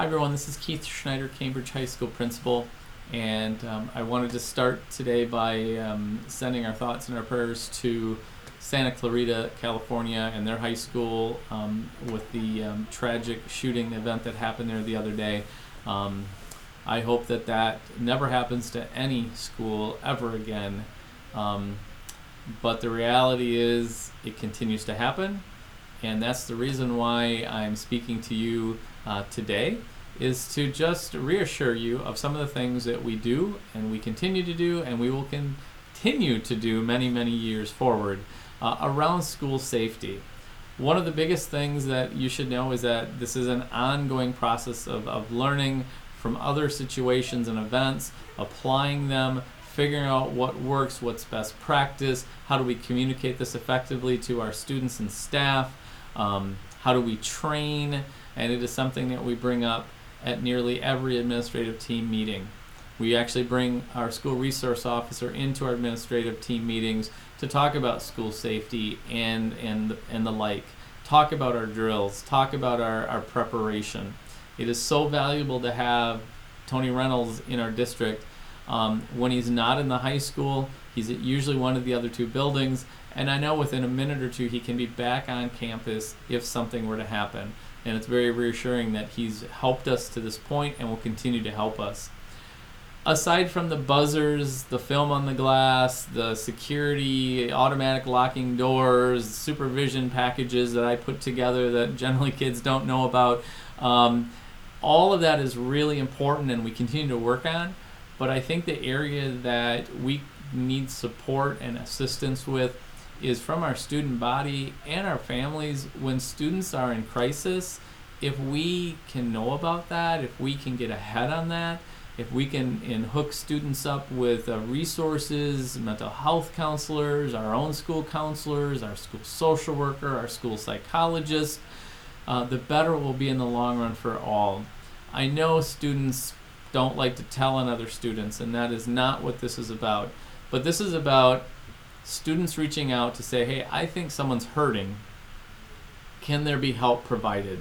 Hi everyone, this is Keith Schneider, Cambridge High School principal, and I wanted to start today by sending our thoughts and our prayers to Santa Clarita, California, and their high school with the tragic shooting event that happened there the other day. I hope that that never happens to any school ever again, but the reality is it continues to happen, and that's the reason why I'm speaking to you today, is to just reassure you of some of the things that we do and we continue to do and we will continue to do many, many years forward around school safety. One of the biggest things that you should know is that this is an ongoing process of learning from other situations and events, applying them, figuring out what works, what's best practice, how do we communicate this effectively to our students and staff, how do we train, and it is something that we bring up at nearly every administrative team meeting. We actually bring our school resource officer into our administrative team meetings to talk about school safety and the like, talk about our drills, talk about our preparation. It is so valuable to have Tony Reynolds in our district. When he's not in the high school, he's at usually one of the other two buildings, and I know within a minute or two he can be back on campus if something were to happen. And it's very reassuring that he's helped us to this point and will continue to help us. Aside from the buzzers, the film on the glass, the security, automatic locking doors, supervision packages that I put together that generally kids don't know about, all of that is really important and we continue to work on. But I think the area that we need support and assistance with is from our student body and our families. When students are in crisis, if we can know about that, if we can get ahead on that, if we can hook students up with resources, mental health counselors, our own school counselors, our school social worker, our school psychologist, the better it will be in the long run for all. I know students don't like to tell on other students, and that is not what this is about. But this is about students reaching out to say, hey, I think someone's hurting. Can there be help provided?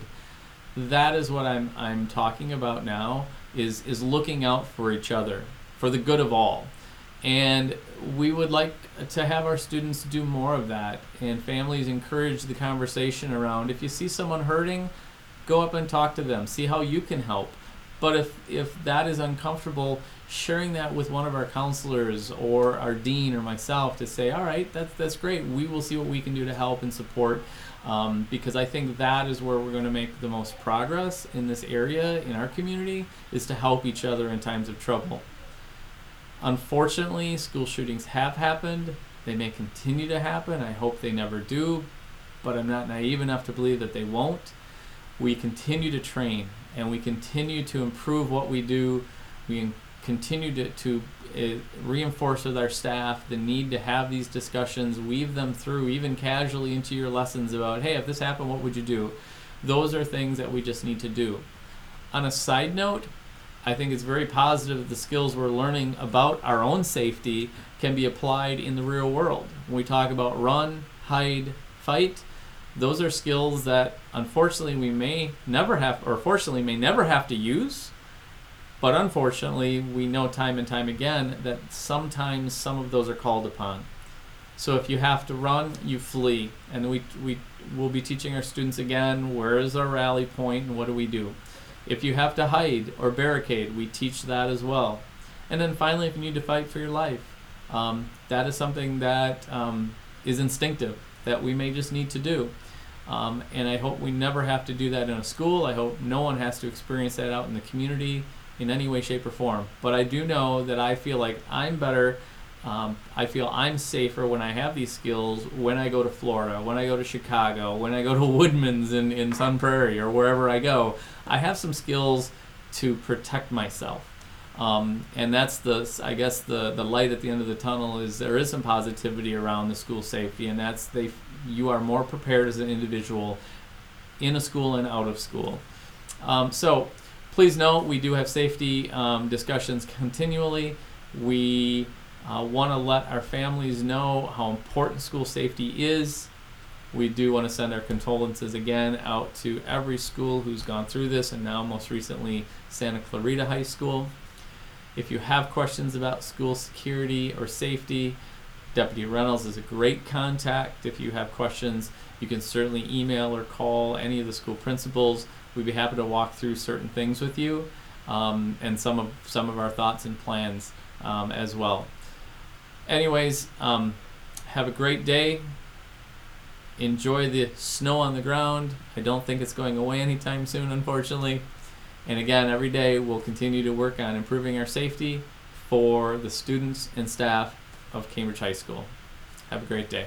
That is what I'm talking about now, is looking out for each other, for the good of all. And we would like to have our students do more of that, and families encourage the conversation around, if you see someone hurting, go up and talk to them, see how you can help. But if that is uncomfortable, sharing that with one of our counselors or our dean or myself to say, all right, that's great, we will see what we can do to help and support, because I think that is where we're going to make the most progress in this area in our community, is to help each other in times of trouble. Unfortunately, school shootings have happened. They may continue to happen. I hope they never do, but I'm not naive enough to believe that they won't. We continue to train and we continue to improve what we do. We continue to reinforce with our staff the need to have these discussions, weave them through even casually into your lessons about, hey, if this happened, what would you do? Those are things that we just need to do. On a side note, I think it's very positive that the skills we're learning about our own safety can be applied in the real world. When we talk about run, hide, fight, those are skills that unfortunately we may never have, or fortunately may never have to use, but unfortunately we know time and time again that sometimes some of those are called upon. So if you have to run, you flee, and we will be teaching our students again, where is our rally point and what do we do? If you have to hide or barricade, we teach that as well. And then finally, if you need to fight for your life, that is something that is instinctive, that we may just need to do. And I hope we never have to do that in a school. I hope no one has to experience that out in the community in any way, shape, or form. But I do know that I feel like I'm better. I feel I'm safer when I have these skills when I go to Florida, when I go to Chicago, when I go to Woodman's in Sun Prairie or wherever I go. I have some skills to protect myself. And that's I guess the light at the end of the tunnel, is there is some positivity around the school safety, and that's you are more prepared as an individual in a school and out of school. So please note, we do have safety discussions continually. We want to let our families know how important school safety is. We do want to send our condolences again out to every school who's gone through this, and now most recently Santa Clarita High School. If you have questions about school security or safety, Deputy Reynolds is a great contact. If you have questions, you can certainly email or call any of the school principals. We'd be happy to walk through certain things with you, and some of our thoughts and plans as well. Anyways, have a great day. Enjoy the snow on the ground. I don't think it's going away anytime soon, unfortunately. And again, every day we'll continue to work on improving our safety for the students and staff of Cambridge High School. Have a great day.